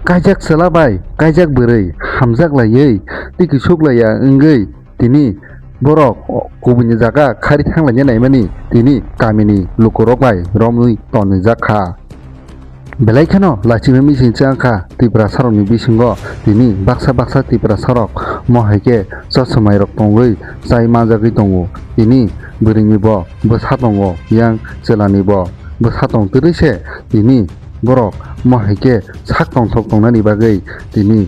Kajak selabai, kajak berai, hamzak layai, tiki suklaya enggei, tini borok kubuni jaga khari thanglanya naimani, tini kamini lukurokbai romui tonu jakha. Belai khano lachime mising changkha tipra sarokni bisingo tini baksa tipra sarok mohaike chosmai rok tongoi chai manjagui tongo tini bwringni bo bwsatongo yang chelani bo bwsatong trise tini borok mohaike sak tongthok tongnani bagui tini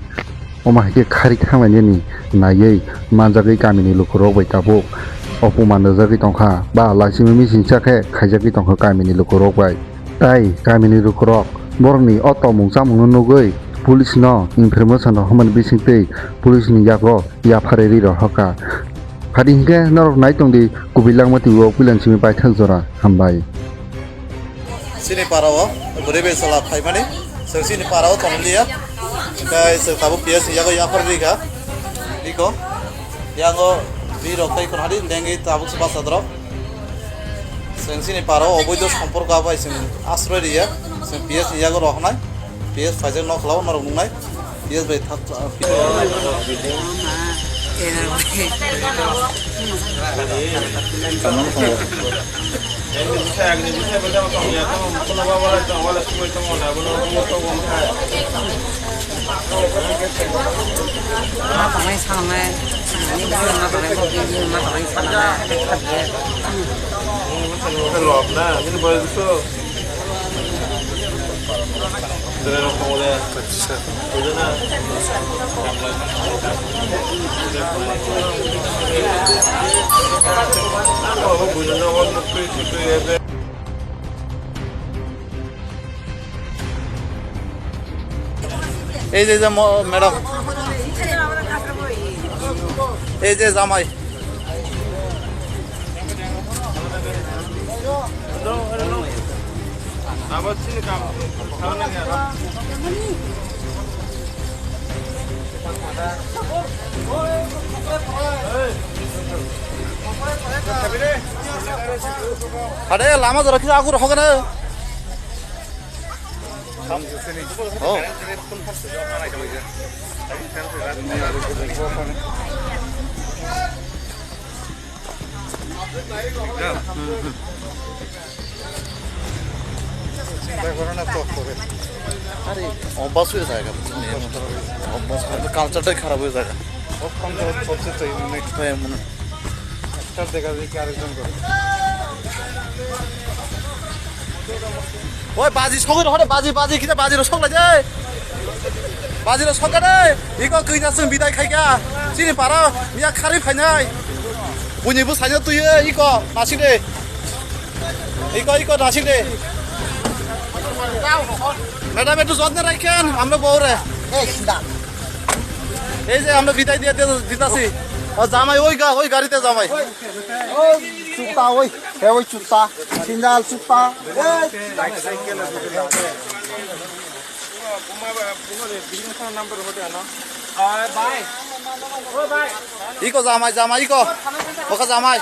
omahaike khari thanglani naiye manjagui kamini lukurok bai tabuk opoman nujagui tongkha ba lachime mising chakhe khaijagui tongkha kamini lukurok bai tai kamini lukurok borokni o tongmung chamung nugui police no information rok haman bisingtwi police ni yago yafareri rok hoka hadi hingke norok nai tongdi kubilangma tiwo pilansimi paithak jora hambai sini parao buribe sala phaimani sini parao tonglia kai se tabu ps yago yafareri ka diko yago biro kai kon hadi lengi tabu sebasa drop sini parao oboido সম্পর্ক abai sing asroi dia sing ps yago roknai ps fajar no khlaw norok nungnai ps bai thak এই যে madam এই যে জামাই আরে লামা ধরে কি আগুর হবে না আরে অভ্যাস হয়ে যায় কালচারটাই খারাপ হয়ে যায় ওই বাজি সঙ্গে হরে বাজি কিনা বাজির সঙ্গে যায় বাজির সঙ্গে রে ইকো কইনাসং বিদায় খাইগা চিনি পারা মিয়া খারি ফাইনাই বইনিবো সাইনা তুই ইকো নাসিং রে ইকো নাসিং রে ম্যাডাম একটু যত্ন রাখেন আমরা বউরে এই যে আমরা বিদায় দিয়ে দিতাছি জামাই ওই গাড়িতে জামাই Chuta oi, oi chuta, final chuta. 이거 자마이 이거 뭐가 자마이